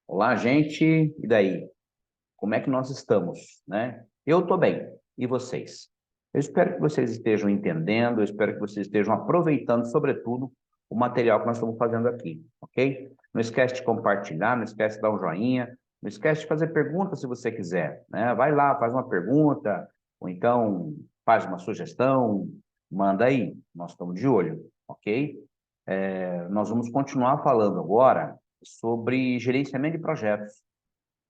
Olá, gente. E daí? Como é que nós estamos, né? Eu estou bem. E vocês? Eu espero que vocês estejam entendendo, eu espero que vocês estejam aproveitando, sobretudo, o material que nós estamos fazendo aqui, ok? Não esquece de compartilhar, não esquece de dar um joinha, não esquece de fazer perguntas se você quiser, né? Vai lá, faz uma pergunta, ou então faz uma sugestão, manda aí, nós estamos de olho, ok? Nós vamos continuar falando agora sobre gerenciamento de projetos,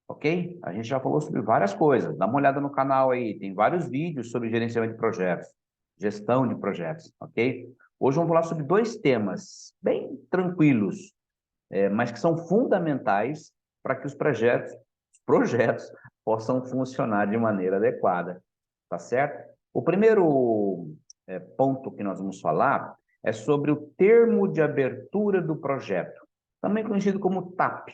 ok? A gente já falou sobre várias coisas. Dá uma olhada no canal aí, tem vários vídeos sobre gerenciamento de projetos, gestão de projetos, ok? Hoje vamos falar sobre dois temas bem tranquilos, mas que são fundamentais para que os projetos possam funcionar de maneira adequada, tá certo? O primeiro ponto que nós vamos falar é sobre o termo de abertura do projeto, também conhecido como TAP,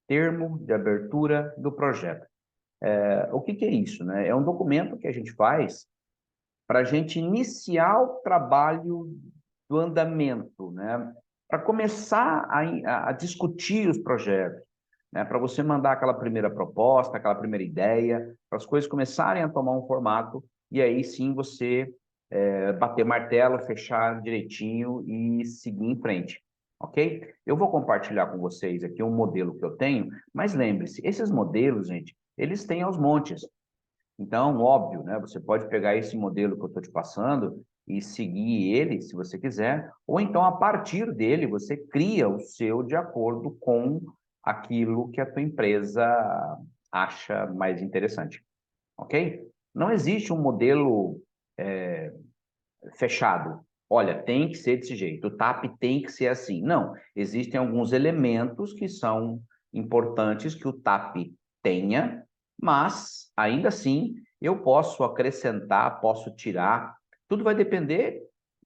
termo de abertura do projeto. O que é isso, né? É um documento que a gente faz para a gente iniciar o trabalho do andamento, né? Para começar a discutir os projetos, né? Para você mandar aquela primeira proposta, aquela primeira ideia, para as coisas começarem a tomar um formato, e aí sim você bater martelo, fechar direitinho e seguir em frente, ok? Eu vou compartilhar com vocês aqui um modelo que eu tenho, mas lembre-se, esses modelos, gente, eles têm aos montes. Então, óbvio, né? Você pode pegar esse modelo que eu estou te passando e seguir ele, se você quiser, ou então, a partir dele, você cria o seu de acordo com aquilo que a tua empresa acha mais interessante, ok? Não existe um modelo fechado. Olha, tem que ser desse jeito, o TAP tem que ser assim. Não, existem alguns elementos que são importantes que o TAP tenha, mas, ainda assim, eu posso acrescentar, posso tirar. Tudo vai depender,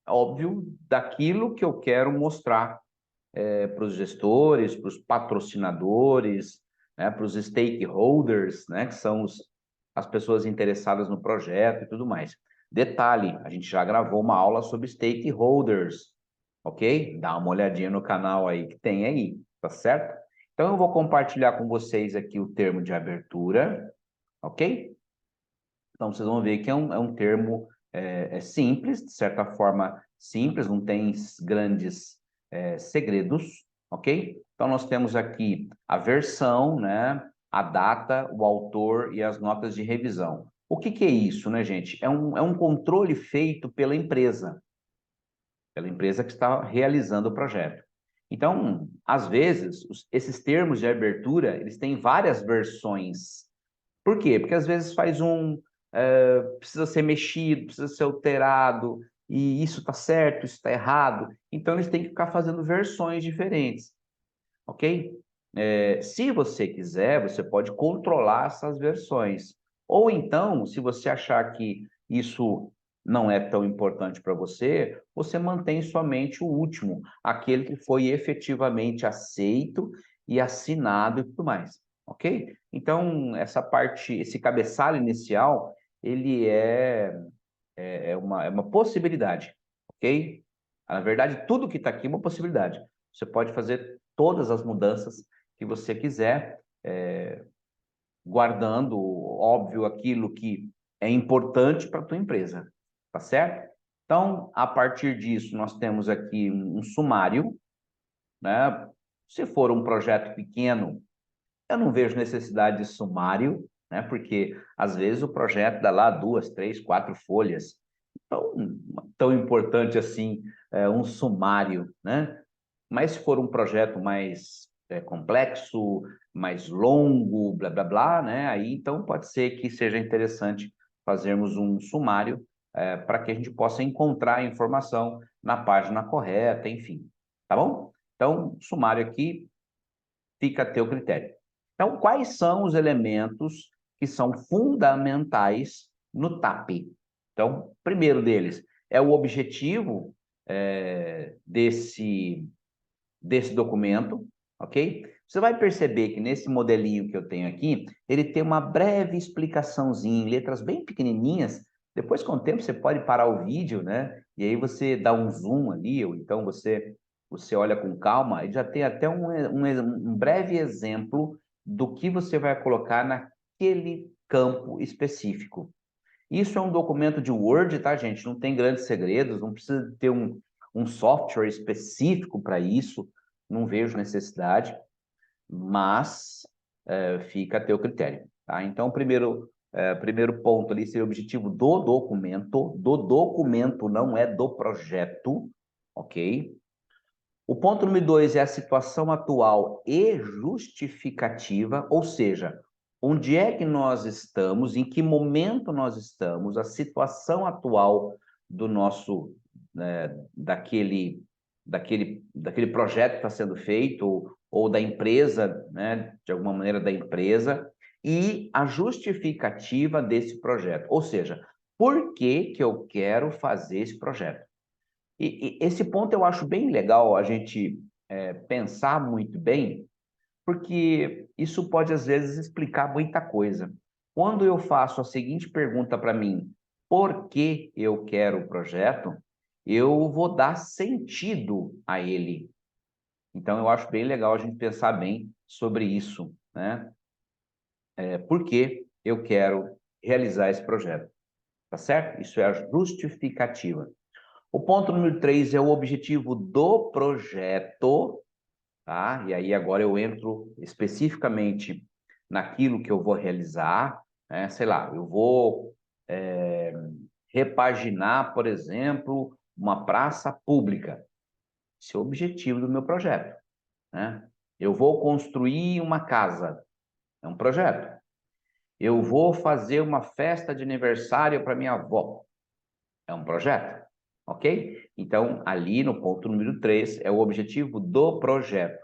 óbvio, daquilo que eu quero mostrar para os gestores, para os patrocinadores, né, para os stakeholders, né, que são as pessoas interessadas no projeto e tudo mais. Detalhe, a gente já gravou uma aula sobre stakeholders, ok? Dá uma olhadinha no canal aí que tem aí, tá certo? Então eu vou compartilhar com vocês aqui o termo de abertura, ok? Então vocês vão ver que é um termo simples, de certa forma simples, não tem grandes segredos, ok? Então nós temos aqui a versão, né, a data, o autor e as notas de revisão. O que é isso, né, gente? É um controle feito pela empresa que está realizando o projeto. Então, às vezes, esses termos de abertura, eles têm várias versões. Por quê? Porque às vezes precisa ser mexido, precisa ser alterado, e isso está certo, isso está errado. Então, eles têm que ficar fazendo versões diferentes, ok? Se você quiser, você pode controlar essas versões. Ou então, se você achar que isso não é tão importante para você, você mantém somente o último, aquele que foi efetivamente aceito e assinado e tudo mais, ok? Então, essa parte, esse cabeçalho inicial, ele é uma possibilidade, ok? Na verdade, tudo que está aqui é uma possibilidade. Você pode fazer todas as mudanças que você quiser, guardando, óbvio, aquilo que é importante para a tua empresa, tá certo? Então, a partir disso, nós temos aqui um sumário, né? Se for um projeto pequeno, eu não vejo necessidade de sumário, né? Porque às vezes o projeto dá lá 2, 3, 4 folhas. Então, tão importante assim um sumário, né? Mas se for um projeto mais complexo, mais longo, blá blá blá, né? Aí então pode ser que seja interessante fazermos um sumário para que a gente possa encontrar a informação na página correta, enfim, tá bom? Então, sumário aqui fica a teu critério. Então, quais são os elementos que são fundamentais no TAP? Então, primeiro deles é o objetivo desse documento, ok? Você vai perceber que nesse modelinho que eu tenho aqui, ele tem uma breve explicaçãozinha em letras bem pequenininhas. Depois, com o tempo, você pode parar o vídeo, né? E aí você dá um zoom ali, ou então você olha com calma e já tem até um breve exemplo do que você vai colocar naquele campo específico. Isso é um documento de Word, tá, gente? Não tem grandes segredos, não precisa ter um software específico para isso, não vejo necessidade, mas fica a teu critério, tá? Então, primeiro ponto ali seria o objetivo do documento, não é do projeto, ok? O ponto número 2 é a situação atual e justificativa, ou seja, onde é que nós estamos, em que momento nós estamos, a situação atual do nosso, daquele projeto que está sendo feito, ou da empresa, né, de alguma maneira da empresa, e a justificativa desse projeto, ou seja, por que que eu quero fazer esse projeto? E esse ponto eu acho bem legal a gente pensar muito bem, porque isso pode, às vezes, explicar muita coisa. Quando eu faço a seguinte pergunta para mim, por que eu quero o projeto, eu vou dar sentido a ele. Então, eu acho bem legal a gente pensar bem sobre isso, né? Por que eu quero realizar esse projeto, tá certo? Isso é a justificativa. O ponto número 3 é o objetivo do projeto, tá? E aí agora eu entro especificamente naquilo que eu vou realizar, né? Sei lá, eu vou repaginar, por exemplo, uma praça pública. Esse é o objetivo do meu projeto, né? Eu vou construir uma casa, é um projeto. Eu vou fazer uma festa de aniversário para minha avó, é um projeto, ok? Então, ali no ponto número 3 é o objetivo do projeto,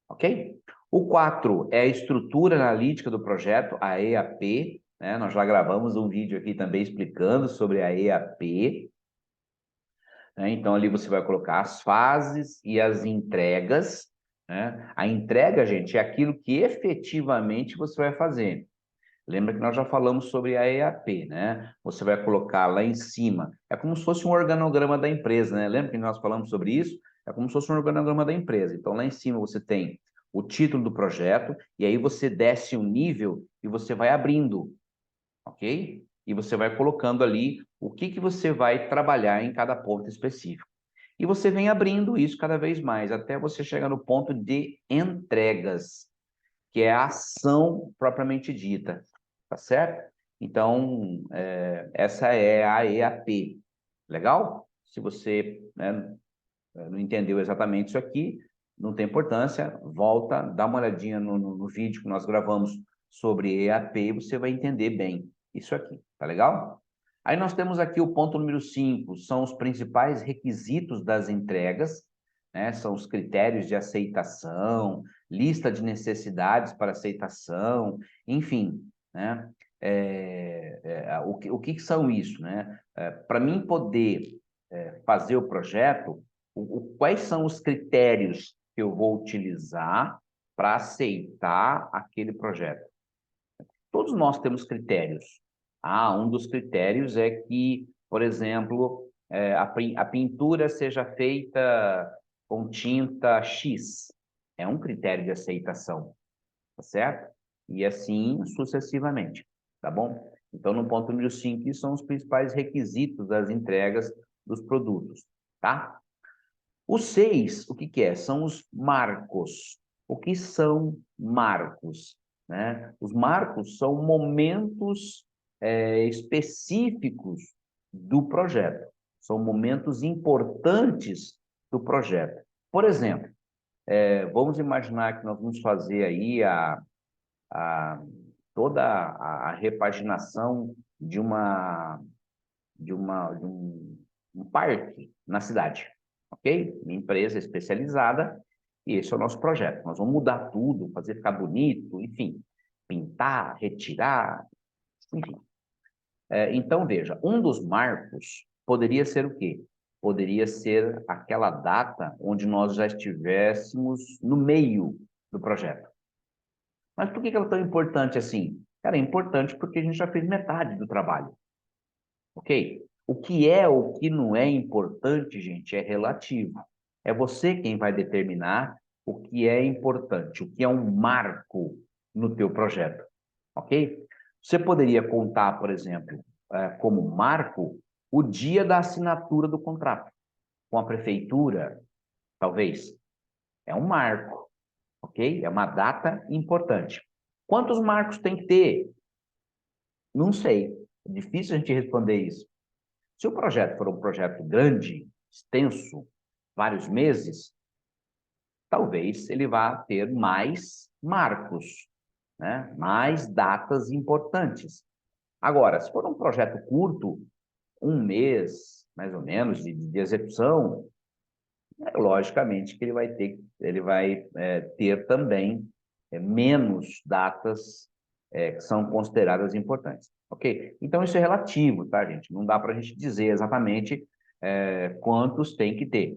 ok? O 4 é a estrutura analítica do projeto, a EAP, né? Nós já gravamos um vídeo aqui também explicando sobre a EAP, né? Então, ali você vai colocar as fases e as entregas, né? A entrega, gente, é aquilo que efetivamente você vai fazer. Lembra que nós já falamos sobre a EAP, né? Você vai colocar lá em cima, é como se fosse um organograma da empresa, né? Lembra que nós falamos sobre isso? É como se fosse um organograma da empresa. Então, lá em cima você tem o título do projeto, e aí você desce um nível e você vai abrindo, ok? E você vai colocando ali o que você vai trabalhar em cada ponto específico. E você vem abrindo isso cada vez mais, até você chegar no ponto de entregas, que é a ação propriamente dita, tá certo? Então, essa é a EAP. Legal? Se você, né, não entendeu exatamente isso aqui, não tem importância, volta, dá uma olhadinha no vídeo que nós gravamos sobre EAP e você vai entender bem isso aqui, tá legal? Aí nós temos aqui o ponto número 5, são os principais requisitos das entregas, né? São os critérios de aceitação, lista de necessidades para aceitação, enfim, né? O que são isso, né? Para mim poder fazer o projeto, quais são os critérios que eu vou utilizar para aceitar aquele projeto? Todos nós temos critérios. Um dos critérios é que, por exemplo, a pintura seja feita com tinta X. É um critério de aceitação, tá certo? E assim sucessivamente, tá bom? Então, no ponto número 5, são os principais requisitos das entregas dos produtos, tá? O 6, o que que é? São os marcos. O que são marcos, né? Os marcos são momentos específicos do projeto. São momentos importantes do projeto. Por exemplo, vamos imaginar que nós vamos fazer aí a, toda a repaginação de um parque na cidade, ok? Uma empresa especializada, e esse é o nosso projeto. Nós vamos mudar tudo, fazer ficar bonito, enfim, pintar, retirar, enfim. Então, veja, um dos marcos poderia ser o quê? Poderia ser aquela data onde nós já estivéssemos no meio do projeto. Mas por que ela é tão importante assim? Cara, é importante porque a gente já fez metade do trabalho, ok? O que não é importante, gente, é relativo. É você quem vai determinar o que é importante, o que é um marco. no teu projeto, ok? Você poderia contar, por exemplo, como marco, o dia da assinatura do contrato com a prefeitura, talvez. É um marco, ok? É uma data importante. Quantos marcos tem que ter? Não sei. É difícil a gente responder isso. Se o projeto for um projeto grande, extenso, vários meses, talvez ele vá ter mais marcos, né? Mais datas importantes. Agora, se for um projeto curto, um mês, mais ou menos, de execução, logicamente que ele vai ter também menos datas que são consideradas importantes, ok? Então isso é relativo, tá, gente? Não dá para a gente dizer exatamente quantos tem que ter,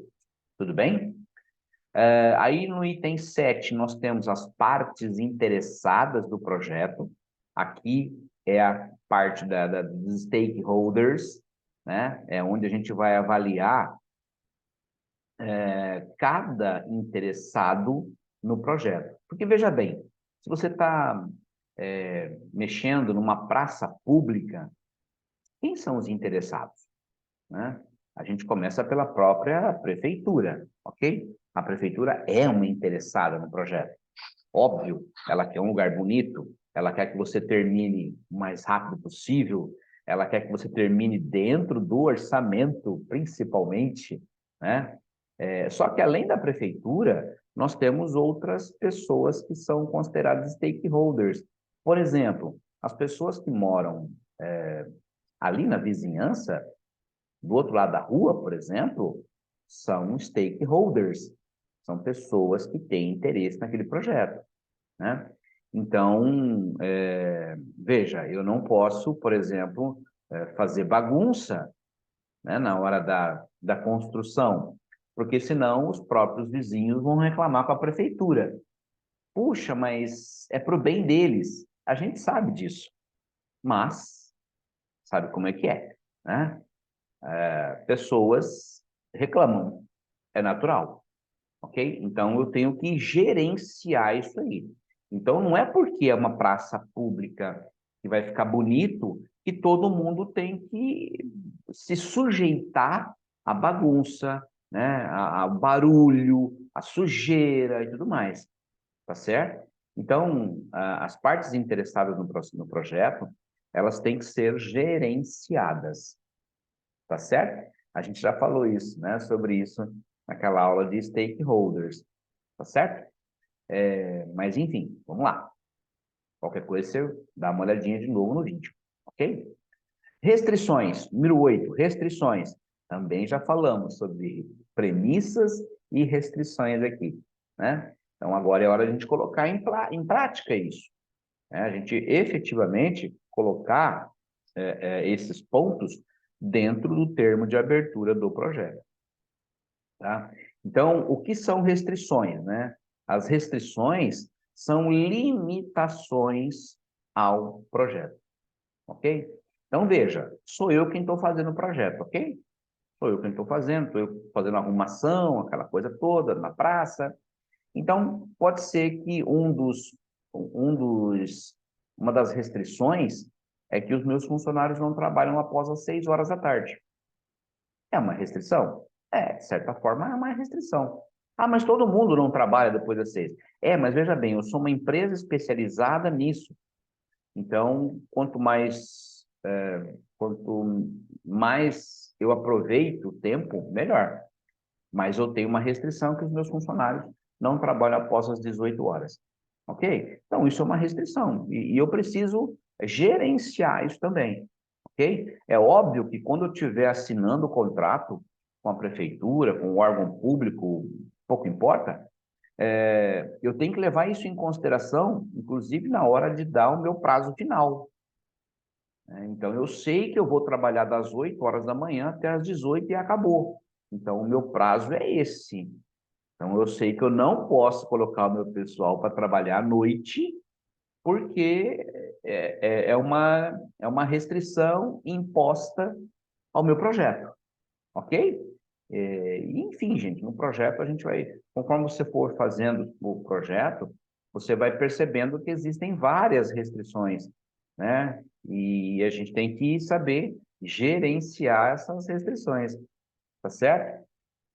tudo bem? Aí no item 7 nós temos as partes interessadas do projeto. Aqui é a parte dos stakeholders, né? É onde a gente vai avaliar cada interessado no projeto. Porque, veja bem, se você está mexendo numa praça pública, quem são os interessados, né? A gente começa pela própria prefeitura, ok? A prefeitura é uma interessada no projeto. Óbvio, ela quer um lugar bonito, ela quer que você termine o mais rápido possível, ela quer que você termine dentro do orçamento, principalmente, né? Só que além da prefeitura, nós temos outras pessoas que são consideradas stakeholders. Por exemplo, as pessoas que moram ali na vizinhança, do outro lado da rua, por exemplo, são stakeholders, são pessoas que têm interesse naquele projeto, né? Então, veja, eu não posso, por exemplo, fazer bagunça, né, na hora da construção, porque senão os próprios vizinhos vão reclamar com a prefeitura. Puxa, mas é para o bem deles. A gente sabe disso, mas sabe como é, né? Pessoas reclamam, é natural, ok? Então eu tenho que gerenciar isso aí. Então não é porque é uma praça pública que vai ficar bonito que todo mundo tem que se sujeitar à bagunça, né? Ao barulho, à sujeira e tudo mais, tá certo? Então, as partes interessadas no projeto, elas têm que ser gerenciadas, tá certo? A gente já falou isso, né, sobre isso naquela aula de stakeholders, tá certo? Mas enfim, vamos lá. Qualquer coisa você dá uma olhadinha de novo no vídeo, ok? Restrições, número 8, restrições. Também já falamos sobre premissas e restrições aqui, né? Então agora é hora de a gente colocar em prática isso, né? A gente efetivamente colocar esses pontos dentro do termo de abertura do projeto, tá? Então, o que são restrições, né? As restrições são limitações ao projeto, ok? Então, veja, sou eu quem estou fazendo o projeto, ok? Sou eu quem estou fazendo, estou eu fazendo arrumação, aquela coisa toda na praça. Então, pode ser que uma das restrições é que os meus funcionários não trabalham após as 6 horas da tarde. É uma restrição? De certa forma, é uma restrição. Ah, mas todo mundo não trabalha depois das 6. Mas veja bem, eu sou uma empresa especializada nisso. Então, quanto mais eu aproveito o tempo, melhor. Mas eu tenho uma restrição que os meus funcionários não trabalham após as 18 horas. Ok? Então, isso é uma restrição. E eu preciso gerenciar isso também. Ok? É óbvio que quando eu estiver assinando o contrato com a prefeitura, com o órgão público, pouco importa, eu tenho que levar isso em consideração, inclusive na hora de dar o meu prazo final. Então, eu sei que eu vou trabalhar das 8 horas da manhã até as 18 e acabou. Então, o meu prazo é esse. Então, eu sei que eu não posso colocar o meu pessoal para trabalhar à noite, porque é uma restrição imposta ao meu projeto, ok? Enfim, gente, no projeto a gente vai, conforme você for fazendo o projeto, você vai percebendo que existem várias restrições, né? E a gente tem que saber gerenciar essas restrições, tá certo?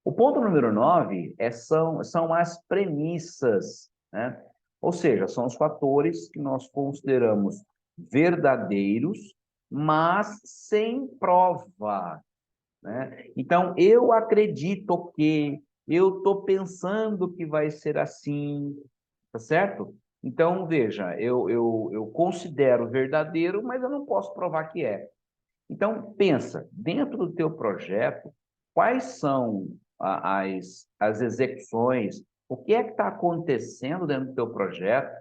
O ponto número 9 são as premissas, né? Ou seja, são os fatores que nós consideramos verdadeiros, mas sem prova, né? Então, eu acredito que, eu estou pensando que vai ser assim, tá certo? Então, veja, eu considero verdadeiro, mas eu não posso provar que é. Então, pensa, dentro do teu projeto, quais são as execuções, o que é que está acontecendo dentro do teu projeto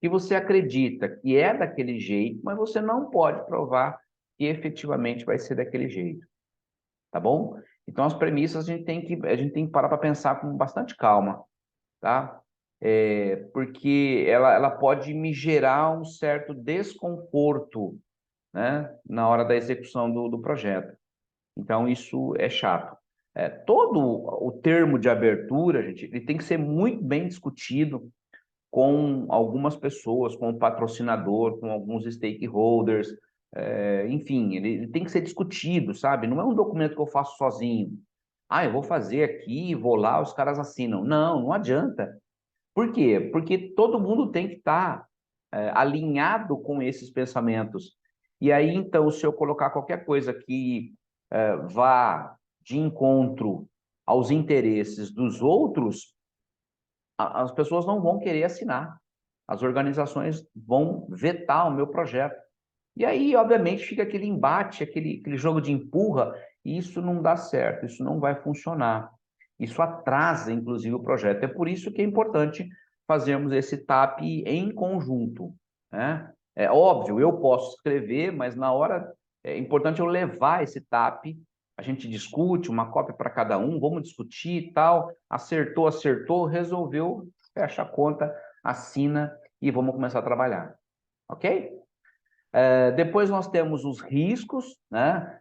que você acredita que é daquele jeito, mas você não pode provar que efetivamente vai ser daquele jeito, tá bom? Então, as premissas a gente tem que parar para pensar com bastante calma, tá? Porque ela pode me gerar um certo desconforto, né, na hora da execução do projeto. Então, isso é chato. Todo o termo de abertura, gente, ele tem que ser muito bem discutido com algumas pessoas, com o patrocinador, com alguns stakeholders, enfim, ele tem que ser discutido, sabe? Não é um documento que eu faço sozinho. Ah, eu vou fazer aqui, vou lá, os caras assinam. Não, não adianta. Por quê? Porque todo mundo tem que estar alinhado com esses pensamentos. E aí, então, se eu colocar qualquer coisa que vá de encontro aos interesses dos outros, as pessoas não vão querer assinar. As organizações vão vetar o meu projeto. E aí, obviamente, fica aquele embate, aquele jogo de empurra, e isso não dá certo, isso não vai funcionar. Isso atrasa, inclusive, o projeto. É por isso que é importante fazermos esse TAP em conjunto, né? É óbvio, eu posso escrever, mas na hora é importante eu levar esse TAP, a gente discute, uma cópia para cada um, vamos discutir e tal, acertou, resolveu, fecha a conta, assina e vamos começar a trabalhar, ok? Depois nós temos os riscos, né?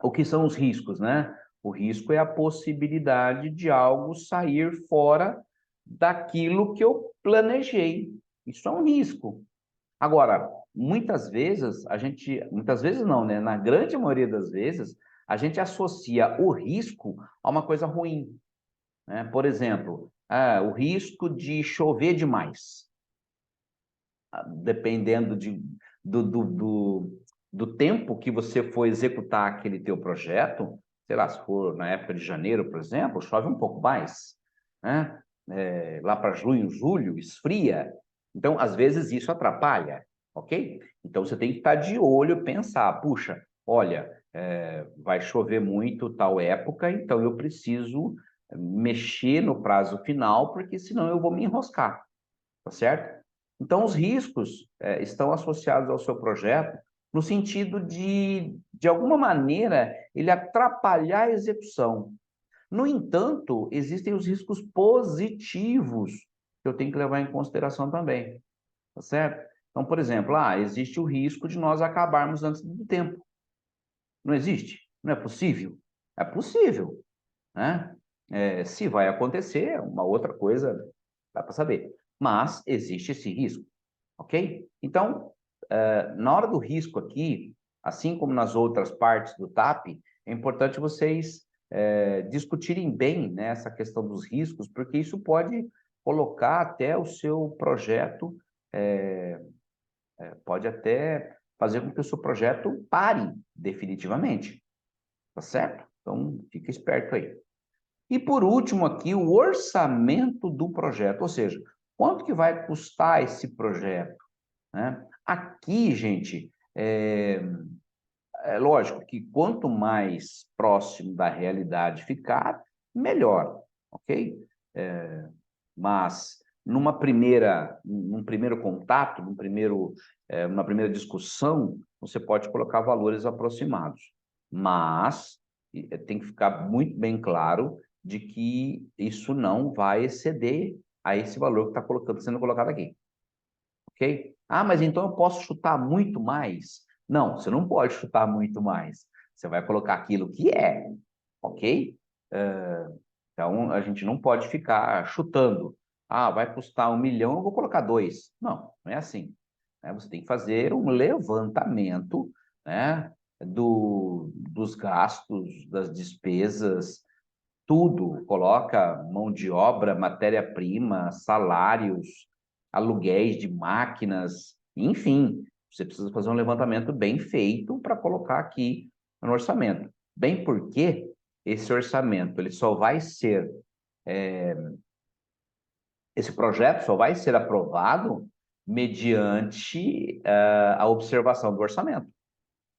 O que são os riscos, né? O risco é a possibilidade de algo sair fora daquilo que eu planejei. Isso é um risco. Agora, muitas vezes não, né? Na grande maioria das vezes, a gente associa o risco a uma coisa ruim, né? Por exemplo, o risco de chover demais. Dependendo do tempo que você for executar aquele teu projeto, sei lá, se for na época de janeiro, por exemplo, chove um pouco mais, né? Lá para junho, julho, esfria. Então, às vezes, isso atrapalha, ok? Então, você tem que estar de olho, pensar, puxa, olha, vai chover muito tal época, então eu preciso mexer no prazo final, porque senão eu vou me enroscar, tá certo? Então, os riscos estão associados ao seu projeto no sentido de alguma maneira, ele atrapalhar a execução. No entanto, existem os riscos positivos que eu tenho que levar em consideração também, tá certo? Então, por exemplo, existe o risco de nós acabarmos antes do tempo. Não existe? Não é possível? É possível, né? Se vai acontecer, é uma outra coisa, dá para saber. Mas existe esse risco, ok? Então, na hora do risco aqui, assim como nas outras partes do TAP, é importante vocês discutirem bem, né, essa questão dos riscos, porque isso pode colocar até o seu projeto, pode até fazer com que o seu projeto pare definitivamente, tá certo? Então, fica esperto aí. E por último aqui, o orçamento do projeto, ou seja, quanto que vai custar esse projeto, né? Aqui, gente, é lógico que quanto mais próximo da realidade ficar, melhor, ok? Mas num primeiro contato, numa primeira discussão, você pode colocar valores aproximados. Mas tem que ficar muito bem claro de que isso não vai exceder a esse valor que está sendo colocado aqui. Ok? Mas então eu posso chutar muito mais? Não, você não pode chutar muito mais. Você vai colocar aquilo que ok? Então, a gente não pode ficar chutando. Ah, vai custar 1 milhão, eu vou colocar 2. Não, não é assim. Né? Você tem que fazer um levantamento, né, dos gastos, das despesas, tudo. Coloca mão de obra, matéria-prima, salários, aluguéis de máquinas, enfim. Você precisa fazer um levantamento bem feito para colocar aqui no orçamento. Bem porque esse orçamento ele só vai ser esse projeto só vai ser aprovado mediante a observação do orçamento,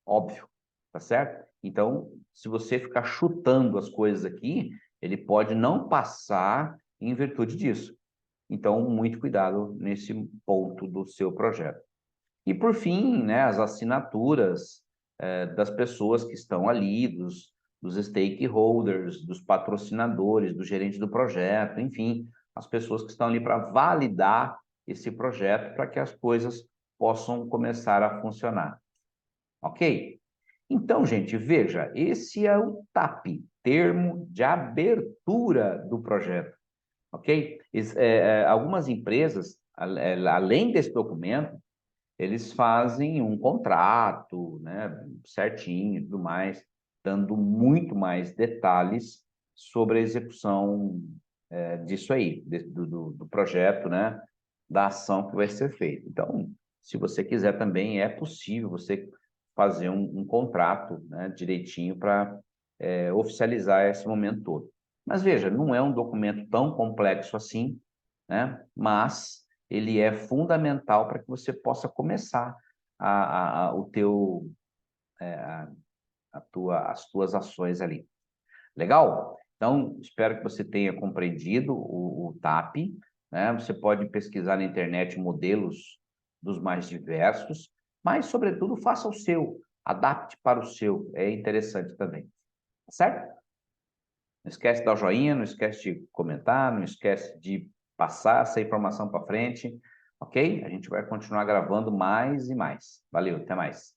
óbvio, tá certo? Então, se você ficar chutando as coisas aqui, ele pode não passar em virtude disso. Então, muito cuidado nesse ponto do seu projeto. E, por fim, né, as assinaturas das pessoas que estão ali, dos stakeholders, dos patrocinadores, do gerente do projeto, enfim, as pessoas que estão ali para validar esse projeto para que as coisas possam começar a funcionar. Ok? Então, gente, veja, esse é o TAP, termo de abertura do projeto. Ok? Algumas empresas, além desse documento, eles fazem um contrato, né, certinho e tudo mais, dando muito mais detalhes sobre a execução disso aí, do projeto, né, da ação que vai ser feita. Então, se você quiser também, é possível você fazer um contrato, né, direitinho para oficializar esse momento todo. Mas veja, não é um documento tão complexo assim, né, mas ele é fundamental para que você possa começar o teu, as tuas ações ali. Legal? Então, espero que você tenha compreendido o TAP, né? Você pode pesquisar na internet modelos dos mais diversos, mas, sobretudo, faça o seu, adapte para o seu, é interessante também, certo? Não esquece de dar o joinha, não esquece de comentar, não esquece de passar essa informação para frente, ok? A gente vai continuar gravando mais e mais. Valeu, até mais.